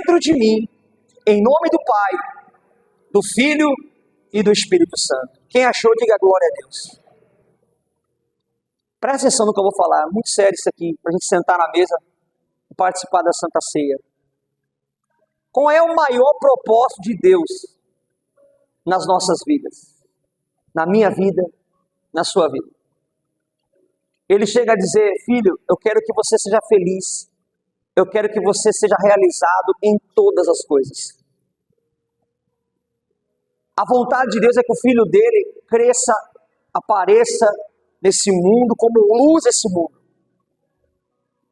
dentro de mim, em nome do Pai, do Filho e do Espírito Santo. Quem achou, diga glória a Deus. Presta atenção no que eu vou falar, é muito sério isso aqui, para a gente sentar na mesa e participar da Santa Ceia. Qual é o maior propósito de Deus nas nossas vidas? Na minha vida, na sua vida. Ele chega a dizer, filho, eu quero que você seja feliz, eu quero que você seja realizado em todas as coisas. A vontade de Deus é que o filho dele cresça, apareça nesse mundo como luz desse mundo.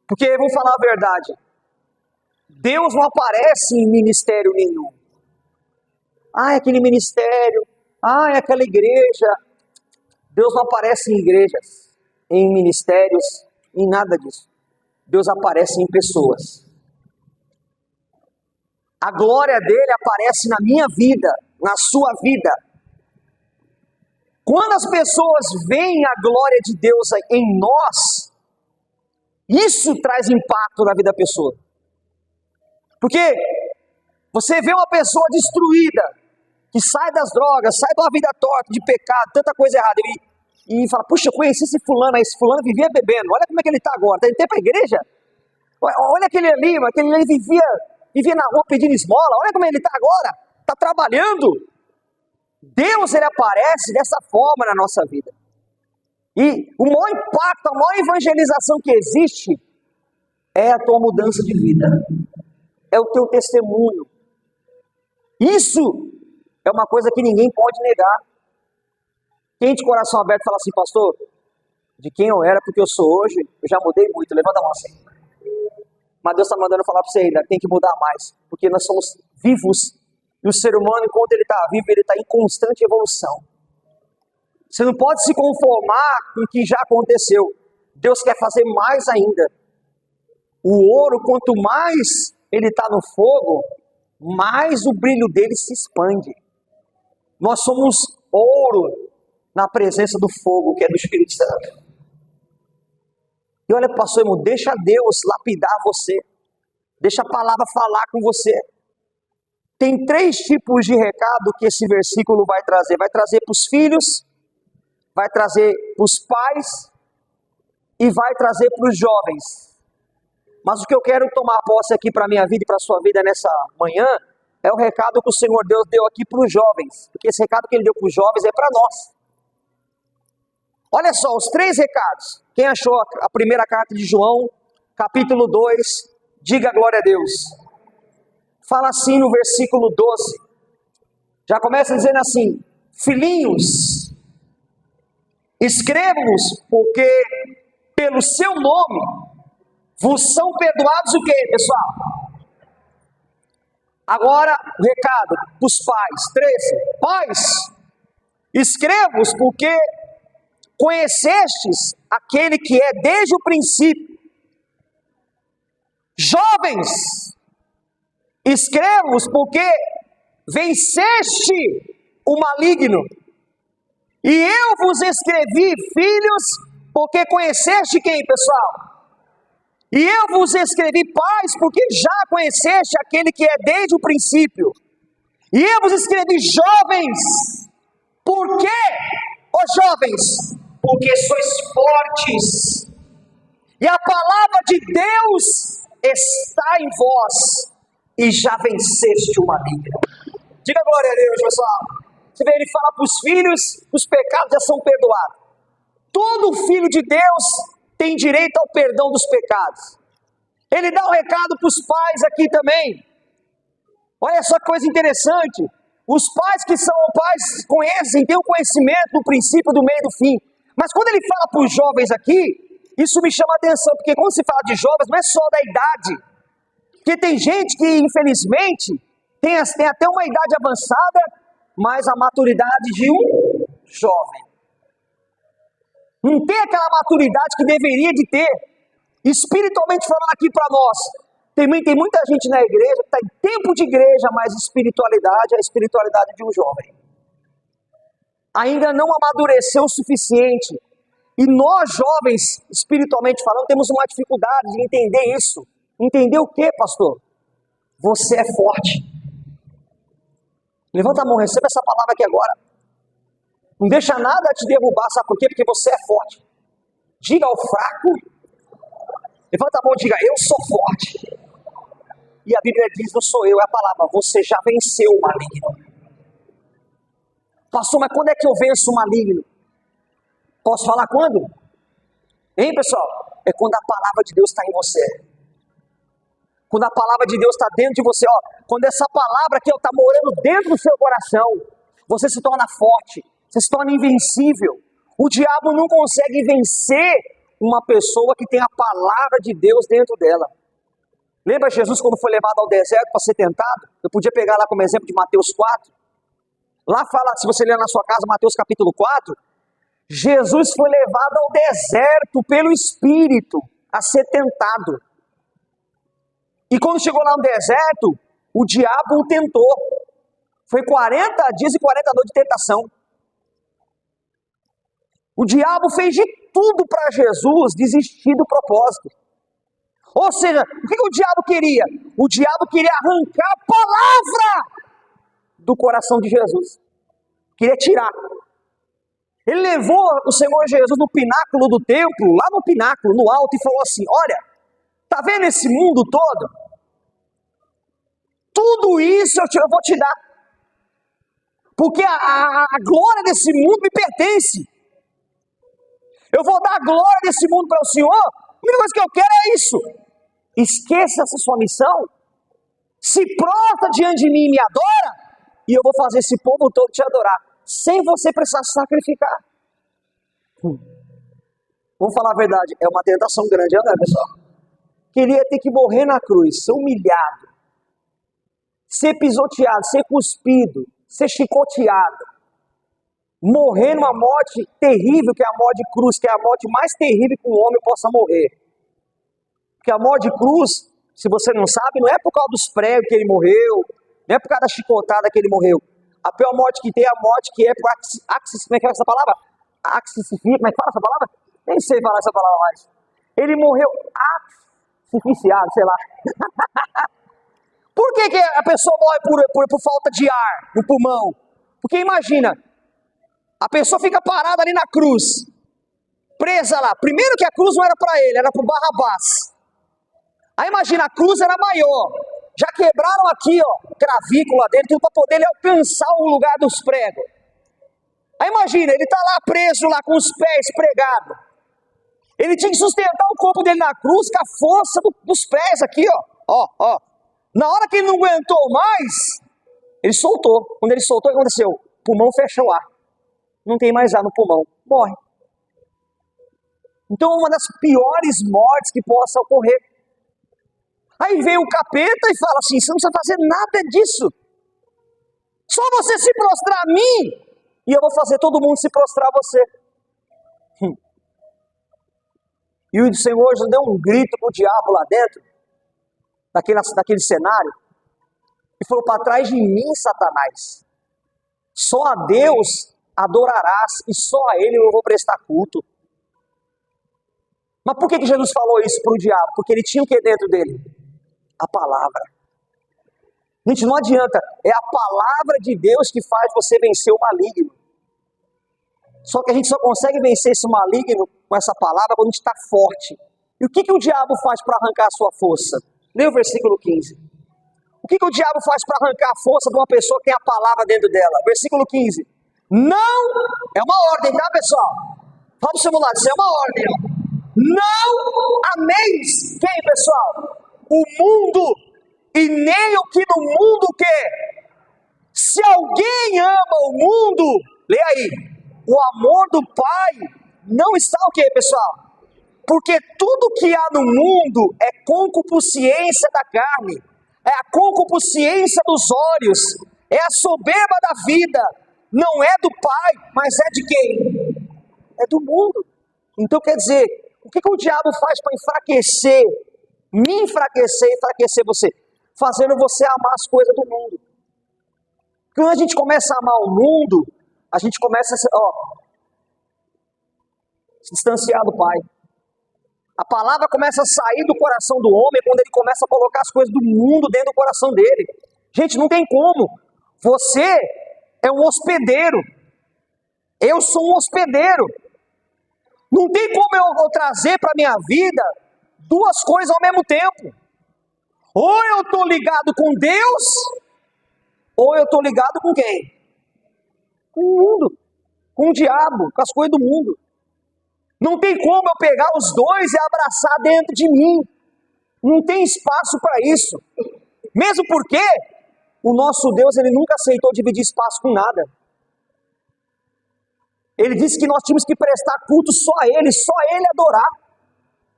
Porque, vamos falar a verdade, Deus não aparece em ministério nenhum. É aquele ministério, é aquela igreja. Deus não aparece em igrejas, em ministérios, em nada disso. Deus aparece em pessoas. A glória dele aparece na minha vida, na sua vida. Quando as pessoas veem a glória de Deus em nós, isso traz impacto na vida da pessoa. Porque você vê uma pessoa destruída, que sai das drogas, sai de uma vida torta, de pecado, tanta coisa errada, e fala, puxa, eu conheci esse fulano vivia bebendo, olha como é que ele está agora, está indo para a igreja? Olha aquele ali vivia na rua pedindo esmola, olha como ele está agora, está trabalhando. Deus, ele aparece dessa forma na nossa vida. E o maior impacto, a maior evangelização que existe é a tua mudança de vida. É o teu testemunho. Isso é uma coisa que ninguém pode negar. Quem de coração aberto fala assim, pastor, de quem eu era, porque eu sou hoje, eu já mudei muito, levanta a mão assim. Mas Deus está mandando falar para você ainda, tem que mudar mais, porque nós somos vivos, e o ser humano, enquanto ele está vivo, ele está em constante evolução. Você não pode se conformar com o que já aconteceu. Deus quer fazer mais ainda. O ouro, quanto mais ele está no fogo, mais o brilho dele se expande. Nós somos ouro na presença do fogo, que é do Espírito Santo. E olha, pastor irmão, deixa Deus lapidar você. Deixa a palavra falar com você. Tem 3 tipos de recado que esse versículo vai trazer. Vai trazer para os filhos, vai trazer para os pais e vai trazer para os jovens. Mas o que eu quero tomar posse aqui para a minha vida e para a sua vida nessa manhã é o recado que o Senhor Deus deu aqui para os jovens. Porque esse recado que Ele deu para os jovens é para nós. Olha só, os 3 recados. Quem achou a primeira carta de João, capítulo 2, diga glória a Deus. Fala assim no versículo 12. Já começa dizendo assim, filhinhos, escrevo-vos porque pelo seu nome vos são perdoados o quê, pessoal? Agora o recado para os pais, 13. Pais, escrevo-vos porque conhecestes aquele que é desde o princípio. Jovens, escrevo-vos porque venceste o maligno. E eu vos escrevi, filhos, porque conheceste quem, pessoal? E eu vos escrevi, pais, porque já conheceste aquele que é desde o princípio. E eu vos escrevi, jovens, por quê, ó jovens? Porque sois fortes, e a palavra de Deus está em vós, e já venceste o maligno. Diga glória a Deus, pessoal. Você vê, ele fala para os filhos, os pecados já são perdoados. Todo filho de Deus tem direito ao perdão dos pecados. Ele dá um recado para os pais aqui também. Olha só que coisa interessante. Os pais que são pais conhecem, têm o conhecimento do princípio, do meio e do fim. Mas quando ele fala para os jovens aqui, isso me chama a atenção, porque quando se fala de jovens, não é só da idade. Porque tem gente que, infelizmente, tem até uma idade avançada, mas a maturidade de um jovem. Não tem aquela maturidade que deveria de ter. Espiritualmente falando aqui para nós, tem muita gente na igreja que está em tempo de igreja, mas espiritualidade é a espiritualidade de um jovem. Ainda não amadureceu o suficiente. E nós jovens, espiritualmente falando, temos uma dificuldade de entender isso. Entender o quê, pastor? Você é forte. Levanta a mão, receba essa palavra aqui agora. Não deixa nada te derrubar, sabe por quê? Porque você é forte. Diga ao fraco, levanta a mão e diga, eu sou forte. E a Bíblia diz, não sou eu, é a palavra, você já venceu o maligno. Pastor, mas quando é que eu venço o maligno? Posso falar quando? Hein, pessoal? É quando a palavra de Deus está em você. Quando a palavra de Deus está dentro de você, ó, quando essa palavra aqui está morando dentro do seu coração, você se torna forte, você se torna invencível. O diabo não consegue vencer uma pessoa que tem a palavra de Deus dentro dela. Lembra Jesus quando foi levado ao deserto para ser tentado? Eu podia pegar lá como exemplo de Mateus 4. Lá fala, se você ler na sua casa, Mateus capítulo 4, Jesus foi levado ao deserto pelo Espírito a ser tentado. E quando chegou lá no deserto, o diabo o tentou. Foi 40 dias e 40 noites de tentação. O diabo fez de tudo para Jesus desistir do propósito. Ou seja, o que o diabo queria? O diabo queria arrancar a palavra do coração de Jesus. Queria tirar. Ele levou o Senhor Jesus no pináculo do templo, lá no pináculo, no alto, e falou assim, olha, tá vendo esse mundo todo? Tudo isso eu vou te dar. Porque a glória desse mundo me pertence. Eu vou dar a glória desse mundo para o Senhor. A única coisa que eu quero é isso. Esqueça essa sua missão. Se prostra diante de mim e me adora. E eu vou fazer esse povo todo te adorar. Sem você precisar se sacrificar. Vamos falar a verdade. É uma tentação grande, não é, pessoal? Queria ter que morrer na cruz, ser humilhado, ser pisoteado, ser cuspido, ser chicoteado, morrer numa morte terrível, que é a morte de cruz, que é a morte mais terrível que um homem possa morrer. Porque a morte de cruz, se você não sabe, não é por causa dos pregos que ele morreu, não é por causa da chicotada que ele morreu. A pior morte que tem é a morte que é por axis, como é que é essa palavra? Axisifia, como é que fala essa palavra? Nem sei falar essa palavra mais. Ele morreu asfixiado, sei lá. Por que a pessoa morre por falta de ar no pulmão? Porque imagina, a pessoa fica parada ali na cruz, presa lá. Primeiro que a cruz não era para ele, era para o Barrabás. Aí imagina, a cruz era maior. Já quebraram aqui, ó, clavícula dele, tudo para poder ele alcançar o lugar dos pregos. Aí imagina, ele está lá preso, lá com os pés pregados. Ele tinha que sustentar o corpo dele na cruz com a força dos pés aqui, ó. Na hora que ele não aguentou mais, ele soltou. Quando ele soltou, o que aconteceu? O pulmão fecha o ar. Não tem mais ar no pulmão. Morre. Então, uma das piores mortes que possa ocorrer. Aí vem o capeta e fala assim, você não precisa fazer nada disso. Só você se prostrar a mim, e eu vou fazer todo mundo se prostrar a você. E o Senhor já deu um grito pro diabo lá dentro, daquele cenário, e falou, para trás de mim, Satanás. Só a Deus adorarás, e só a Ele eu vou prestar culto. Mas por que Jesus falou isso para o diabo? Porque ele tinha o que dentro dele? A palavra. Gente, não adianta, é a palavra de Deus que faz você vencer o maligno. Só que a gente só consegue vencer esse maligno com essa palavra quando a gente está forte. E o que o diabo faz para arrancar a sua força? Lê o versículo 15. O que o diabo faz para arrancar a força de uma pessoa que tem a palavra dentro dela? Versículo 15. Não, é uma ordem, tá, pessoal? Fala pro seu lado, isso é uma ordem. Não ameis quem, pessoal? O mundo e nem o que no mundo quer. Se alguém ama o mundo, lê aí, o amor do Pai não está o que, pessoal? Porque tudo que há no mundo é concupiscência da carne, é a concupiscência dos olhos, é a soberba da vida, não é do Pai, mas é de quem? É do mundo. Então quer dizer, o que o diabo faz para enfraquecer, me enfraquecer e enfraquecer você? Fazendo você amar as coisas do mundo. Quando a gente começa a amar o mundo, a gente começa a se distanciar do Pai. A palavra começa a sair do coração do homem quando ele começa a colocar as coisas do mundo dentro do coração dele. Gente, não tem como. Você é um hospedeiro. Eu sou um hospedeiro. Não tem como eu trazer para a minha vida duas coisas ao mesmo tempo. Ou eu estou ligado com Deus, ou eu estou ligado com quem? Com o mundo, com o diabo, com as coisas do mundo. Não tem como eu pegar os dois e abraçar dentro de mim. Não tem espaço para isso. Mesmo porque o nosso Deus, ele nunca aceitou dividir espaço com nada. Ele disse que nós tínhamos que prestar culto só a Ele adorar.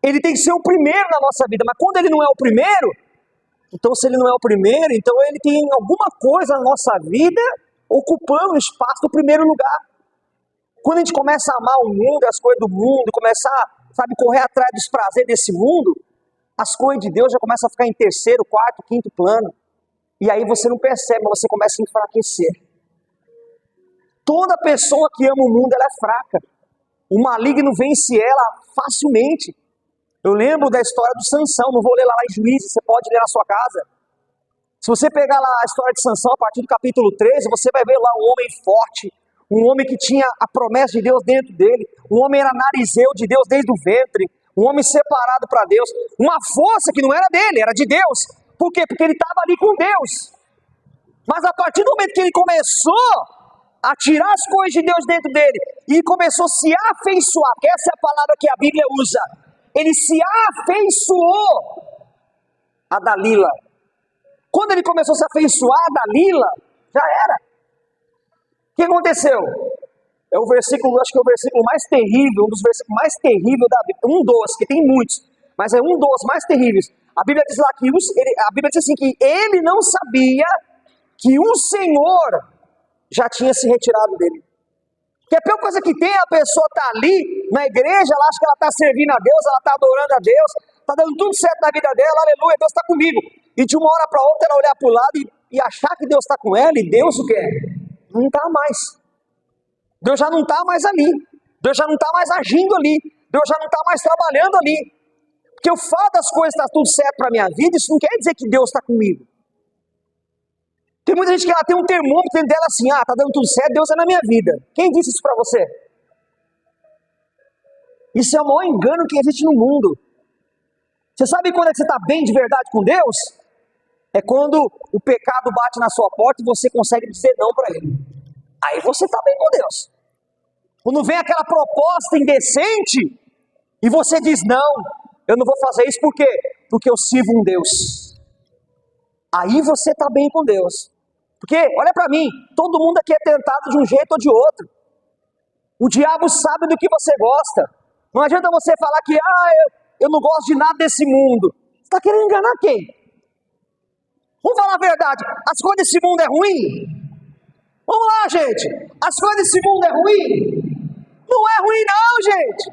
Ele tem que ser o primeiro na nossa vida, mas quando Ele não é o primeiro, então se Ele não é o primeiro, então Ele tem alguma coisa na nossa vida ocupando o espaço do primeiro lugar. Quando a gente começa a amar o mundo, as coisas do mundo, começar, correr atrás dos prazeres desse mundo, as coisas de Deus já começam a ficar em terceiro, quarto, quinto plano. E aí você não percebe, mas você começa a enfraquecer. Toda pessoa que ama o mundo, ela é fraca. O maligno vence ela facilmente. Eu lembro da história do Sansão, não vou ler lá em Juízes, você pode ler na sua casa. Se você pegar lá a história de Sansão, a partir do capítulo 13, você vai ver lá um homem forte, um homem que tinha a promessa de Deus dentro dele, um homem era narizeu de Deus desde o ventre, um homem separado para Deus, uma força que não era dele, era de Deus. Por quê? Porque ele estava ali com Deus. Mas a partir do momento que ele começou a tirar as coisas de Deus dentro dele e começou a se afeiçoar, que essa é a palavra que a Bíblia usa, ele se afeiçoou a Dalila. Quando ele começou a se afeiçoar a Dalila, já era. O que aconteceu? É o versículo, acho que é o versículo mais terrível, um dos versículos mais terríveis da Bíblia, um dos, que tem muitos, mas é um dos mais terríveis. A Bíblia diz lá que a Bíblia diz assim que ele não sabia que o Senhor já tinha se retirado dele. Porque a pior coisa que tem é a pessoa estar ali na igreja, ela acha que ela está servindo a Deus, ela está adorando a Deus, está dando tudo certo na vida dela, aleluia, Deus está comigo. E de uma hora para outra ela olhar para o lado e achar que Deus está com ela, e Deus o quê? Não está mais. Deus já não está mais ali. Deus já não está mais agindo ali. Deus já não está mais trabalhando ali. Porque o fato das coisas estar tudo certo para a minha vida, isso não quer dizer que Deus está comigo. Tem muita gente que ela tem um termômetro dentro dela assim, tá dando tudo certo, Deus é na minha vida. Quem disse isso para você? Isso é o maior engano que existe no mundo. Você sabe quando é que você está bem de verdade com Deus? É quando o pecado bate na sua porta e você consegue dizer não para ele. Aí você está bem com Deus. Quando vem aquela proposta indecente e você diz não, eu não vou fazer isso, por quê? Porque eu sirvo um Deus. Aí você está bem com Deus. Porque, olha para mim, todo mundo aqui é tentado de um jeito ou de outro. O diabo sabe do que você gosta. Não adianta você falar que eu não gosto de nada desse mundo. Você está querendo enganar quem? Vamos falar a verdade, as coisas desse mundo é ruim? Vamos lá, gente, as coisas desse mundo é ruim? Não é ruim não, gente.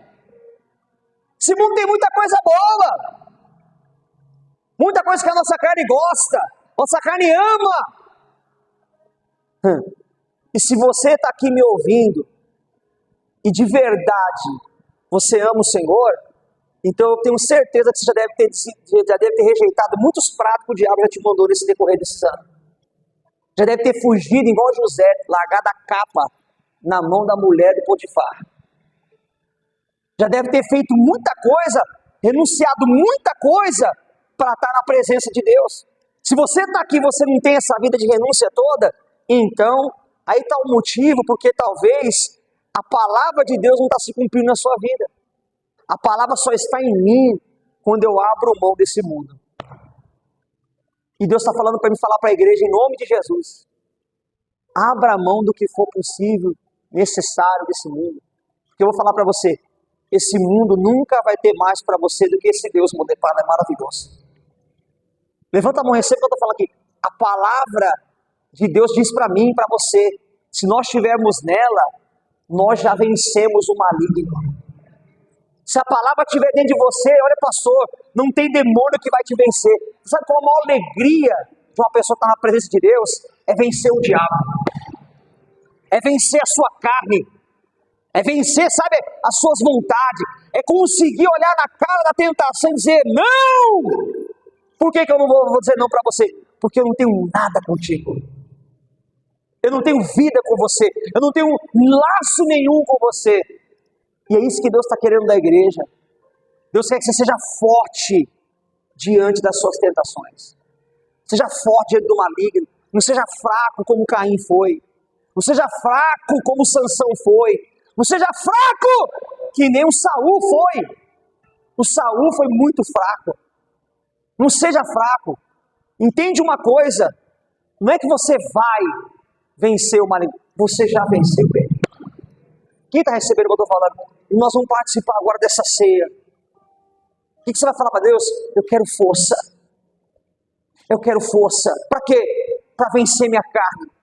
Esse mundo tem muita coisa boa. Muita coisa que a nossa carne gosta, nossa carne ama. E se você está aqui me ouvindo, e de verdade você ama o Senhor, então eu tenho certeza que você já deve ter rejeitado muitos pratos que o diabo já te mandou nesse decorrer desses anos. Já deve ter fugido igual José, largado a capa na mão da mulher do Potifar. Já deve ter feito muita coisa, renunciado muita coisa para estar na presença de Deus. Se você está aqui e você não tem essa vida de renúncia toda, então aí está o motivo, porque talvez a palavra de Deus não está se cumprindo na sua vida. A palavra só está em mim quando eu abro mão desse mundo. E Deus está falando para mim falar para a igreja em nome de Jesus. Abra mão do que for possível, necessário desse mundo. Porque eu vou falar para você, esse mundo nunca vai ter mais para você do que esse Deus maravilhoso. Levanta a mão, receba o que eu estou falando aqui. A palavra de Deus diz para mim e para você, se nós estivermos nela, nós já vencemos o maligno. Se a palavra estiver dentro de você, olha pastor, não tem demônio que vai te vencer. Sabe qual a maior alegria de uma pessoa estar na presença de Deus? É vencer o diabo. É vencer a sua carne. É vencer, sabe, as suas vontades. é conseguir olhar na cara da tentação e dizer não. Por que eu não vou dizer não para você? Porque eu não tenho nada contigo. Eu não tenho vida com você. Eu não tenho laço nenhum com você. E é isso que Deus está querendo da igreja. Deus quer que você seja forte diante das suas tentações. Seja forte diante do maligno. Não seja fraco como Caim foi. Não seja fraco como Sansão foi. Não seja fraco que nem o Saul foi. O Saul foi muito fraco. Não seja fraco. Entende uma coisa. Não é que você vai vencer o maligno. Você já venceu ele. Quem está recebendo o que eu estou falando? E nós vamos participar agora dessa ceia. O que você vai falar para Deus? Eu quero força. Eu quero força. Para quê? Para vencer minha carne.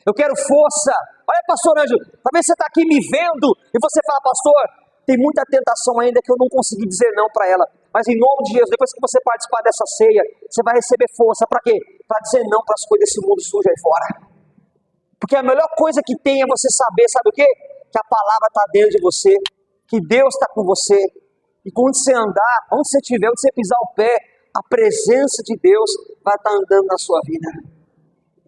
Eu quero força. Olha, pastor Ângelo, talvez você está aqui me vendo e você fala, pastor, tem muita tentação ainda que eu não consegui dizer não para ela. Mas em nome de Jesus, depois que você participar dessa ceia, você vai receber força. Para quê? Para dizer não para as coisas desse mundo sujo aí fora. Porque a melhor coisa que tem é você saber, sabe o quê? Que a palavra está dentro de você, que Deus está com você. E quando você andar, onde você estiver, onde você pisar o pé, a presença de Deus vai estar andando na sua vida.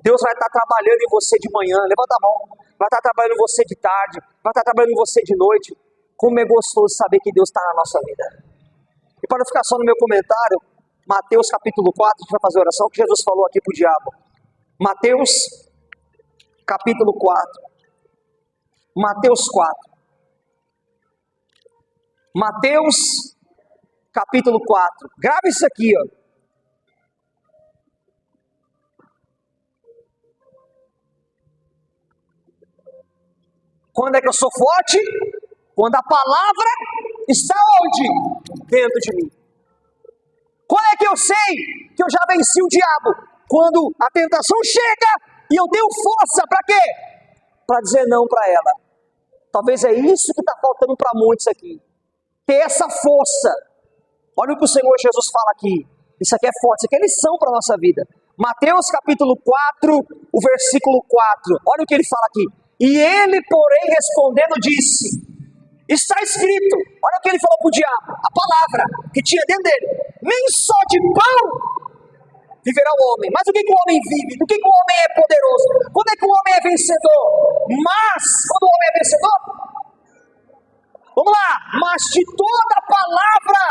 Deus vai estar trabalhando em você de manhã, levanta a mão. Vai estar trabalhando em você de tarde, vai estar trabalhando em você de noite. Como é gostoso saber que Deus está na nossa vida. E para não ficar só no meu comentário, Mateus capítulo 4, a gente vai fazer a oração que Jesus falou aqui para o diabo. Mateus capítulo 4. Mateus 4. Mateus capítulo 4. Grava isso aqui, ó. Quando é que eu sou forte? Quando a palavra está onde? Dentro de mim. Quando é que eu sei que eu já venci o diabo? Quando a tentação chega e eu tenho força para quê? Para dizer não para ela. Talvez é isso que está faltando para muitos aqui. Ter essa força. Olha o que o Senhor Jesus fala aqui. Isso aqui é forte, isso aqui é lição para a nossa vida. Mateus capítulo 4, o versículo 4. Olha o que ele fala aqui. E ele, porém, respondendo, disse: está escrito. Olha o que ele falou para o diabo. A palavra que tinha dentro dele. Nem só de pão viverá o homem. Mas o que o homem vive? Do que o homem é poderoso? Quando é que o homem é vencedor? Mas, quando o homem é vencedor? Vamos lá. Mas de toda a palavra.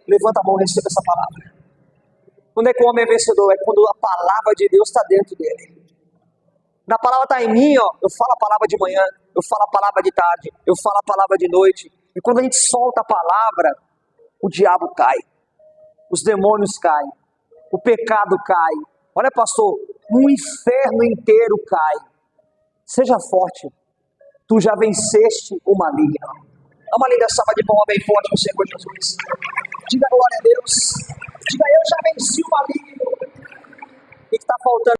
Levanta a mão e receba essa palavra. Quando é que o homem é vencedor? É quando a palavra de Deus está dentro dele. Na palavra está em mim, ó. Eu falo a palavra de manhã, eu falo a palavra de tarde, eu falo a palavra de noite. E quando a gente solta a palavra, o diabo cai, os demônios caem, o pecado cai. Olha, pastor, o inferno inteiro cai. Seja forte, tu já venceste o maligno. Dá uma linda salva de palmas bem forte para o Senhor Jesus. Diga glória a Deus. Diga, eu já venci o maligno. O que está faltando?